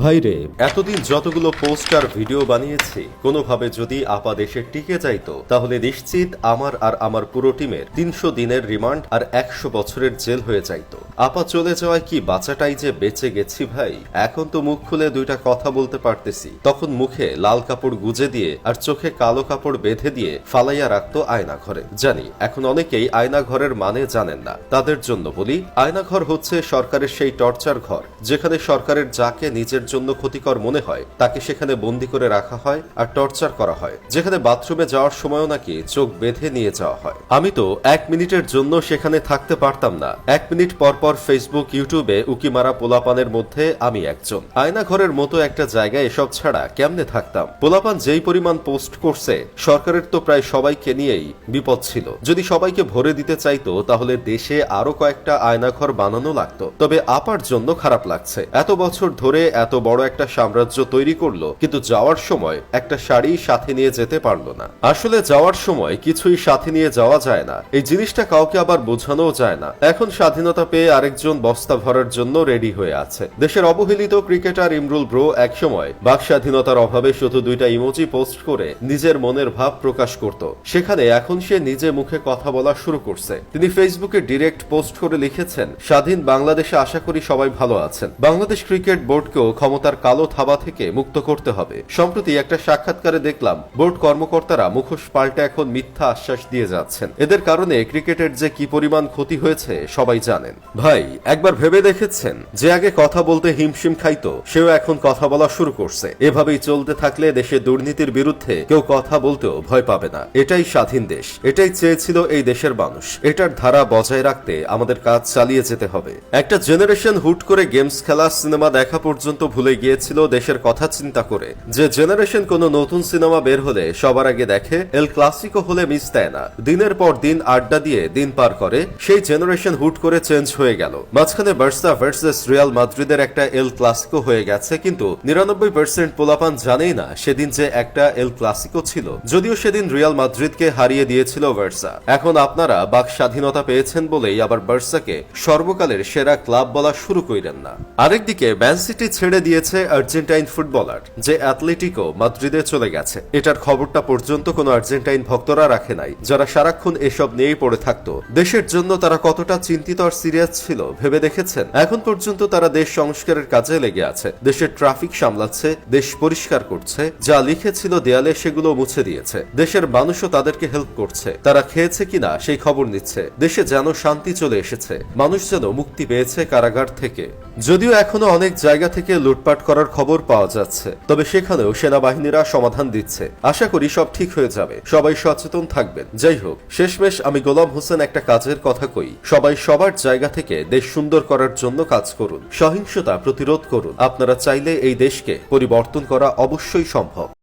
ভাইরে, এতদিন যতগুলো পোস্টার ভিডিও বানিয়েছি কোনোভাবে যদি আপা দেশে টিকে যাইতো তাহলে নিশ্চিত আমার আর আমার পুরো টিমের ৩০০ দিনের রিমান্ড আর ১০০ বছরের জেল হয়ে যাইতো। আপা চলে যাওয়ায় কি বাঁচাটাই যে বেঁচে গেছি ভাই। এখন তো মুখ খুলে দুইটা কথা বলতে পারতেছি, তখন মুখে লাল কাপড় গুজে দিয়ে আর চোখে কালো কাপড় বেঁধে দিয়ে ফালাইয়া রাখতো আয়না ঘরে। জানি এখন অনেকেই আয়না ঘরের মানে জানেন না, তাদের জন্য বলি আয়নাঘর হচ্ছে সরকারের সেই টর্চার ঘর যেখানে সরকারের যাকে নিজের জন্য ক্ষতিকর মনে হয় তাকে সেখানে বন্দী করে রাখা হয় আর টর্চার করা হয়, যেখানে বাথরুমে যাওয়ার সময়ও নাকি চোখ বেঁধে নিয়ে যাওয়া হয়। আমি তো ১ মিনিটের জন্য সেখানে থাকতে পারতাম না। ১ মিনিট পর পর ফেসবুক ইউটিউবে উকি মারা পোলাপানের মধ্যে আমি একজন। আয়নাঘরের মতো একটা জায়গায় এসব ছাড়া কেমনে থাকতাম। পোলাপান যেই পরিমাণ পোস্ট করছে, সরকারের তো প্রায় সবাইকে নিয়েই বিপদ ছিল। যদি সবাইকে ভরে দিতে চাইতো তাহলে দেশে আরো কয়েকটা আয়নাঘর বানানো লাগতো। তবে আপার জন্য খারাপ লাগছে, এত বছর ধরে এত বড় একটা সাম্রাজ্য তৈরি করলো, কিন্তু যাওয়ার সময় একটা শাড়ি সাথে নিয়ে যেতে পারলো না। আসলে যাওয়ার সময় কিছুই সাথে নিয়ে যাওয়া যায় না, এই জিনিসটা কাউকে আবার বোঝানোও যায় না। এখন স্বাধীনতা পেয়ে আরেকজন বস্তা ভরার জন্য রেডি হয়ে আছে। দেশের অবহেলিত ক্রিকেটার ইমরুল ব্রো একসময় বাক স্বাধীনতার অভাবে শুধু দুইটা ইমোজি পোস্ট করে নিজের মনের ভাব প্রকাশ করত, সেখানে এখন সে নিজে মুখে কথা বলা শুরু করছে। তিনি ফেসবুকে ডিরেক্ট পোস্ট করে লিখেছেন, স্বাধীন বাংলাদেশে আশা করি সবাই ভালো আছেন। বাংলাদেশ ক্রিকেট বোর্ডকেও ক্ষমতার কালো থাবা থেকে মুক্ত করতে হবে। সম্প্রতি একটা সাক্ষাৎকারে দেখলাম বোর্ড কর্মকর্তারা মুখোশ পাল্টে এখন মিথ্যা আশ্বাস দিয়ে যাচ্ছেন। এদের কারণে ক্রিকেটের যে কি পরিমাণ ক্ষতি হয়েছে সবাই জানেন। ভাই, একবার ভেবে দেখেছেন যে আগে কথা বলতে হিমশিম খাইতো সেও এখন কথা বলা শুরু করছে। এভাবেই চলতে থাকলে দেশে দুর্নীতির বিরুদ্ধে কেউ কথা বলতেও ভয় পাবে না। এটাই স্বাধীন দেশ, এটাই চেয়েছিল এই দেশের মানুষ। এটার ধারা বজায় রাখতে আমাদের কাজ চালিয়ে যেতে হবে। একটা জেনারেশন হুট করে গেমস খেলা, সিনেমা দেখা পর্যন্ত ভুলে গিয়েছিল দেশের কথা চিন্তা করে। যে জেনারেশন কোনো নতুন সিনেমা বের হলে সবার আগে দেখে, এল ক্লাসিকো হলে মিস দেয় না, দিনের পর দিন আড্ডা দিয়ে দিন পার করে, সেই জেনারেশন হুট করে চেঞ্জ হয়ে গেল। মাঝখানে বার্সা ভার্সেস রিয়াল মাদ্রিদের একটা এল ক্লাসিকো হয়ে গেছে, কিন্তু ৯৯% পোলাপান জানেই না সেদিন যে একটা এল ক্লাসিকো ছিল, যদিও সেদিন রিয়াল মাদ্রিদকে হারিয়ে দিয়েছিল বার্সা। এখন আপনারা বাক স্বাধীনতা পেয়েছেন বলেই আবার বার্সাকে সর্বকালের সেরা ক্লাব বলা শুরু করেন না। আরেকদিকে ম্যান সিটি ছেড়ে দিয়েছে আর্জেন্টাইন ফুটবলার যে অ্যাথলেটিকো মাদ্রিদে চলে গেছে। এটার খবরটা পর্যন্ত কোনো আর্জেন্টাইন ভক্তরা রাখে নাই, যারা সারাক্ষণ এসব নিয়েই পড়ে থাকতো। দেশের জন্য তারা কতটা চিন্তিত আর সিরিয়াস ছিল ভেবে দেখেছেন? এখন পর্যন্ত তারা দেশ সংস্কারের কাজে লেগে আছে, দেশের ট্রাফিক সামলাচ্ছে, দেশ পরিষ্কার করছে, যা লিখেছিল দেয়ালে সেগুলো মুছে দিয়েছে। দেশের মানুষও তাদেরকে হেল্প করছে, তারা খেয়েছে কিনা সেই খবর নিচ্ছে। দেশে যেন শান্তি চলে এসেছে, মানুষ যেন মুক্তি পেয়েছে কারাগার থেকে। যদিও এখনো অনেক জায়গা থেকে লুটপাট করার খবর পাওয়া যাচ্ছে, তবে সেখানেও সেনাবাহিনীরা সমাধান দিচ্ছে। আশা করি সব ঠিক হয়ে যাবে, সবাই সচেতন থাকবেন। যাই হোক, শেষমেশ আমি গোলাম হোসেন একটা কাজের কথা কই, সবাই সবার জায়গা থেকে দেশ সুন্দর করার জন্য কাজ করুন, সহিংসতা প্রতিরোধ করুন। আপনারা চাইলে এই দেশকে পরিবর্তন করা অবশ্যই সম্ভব।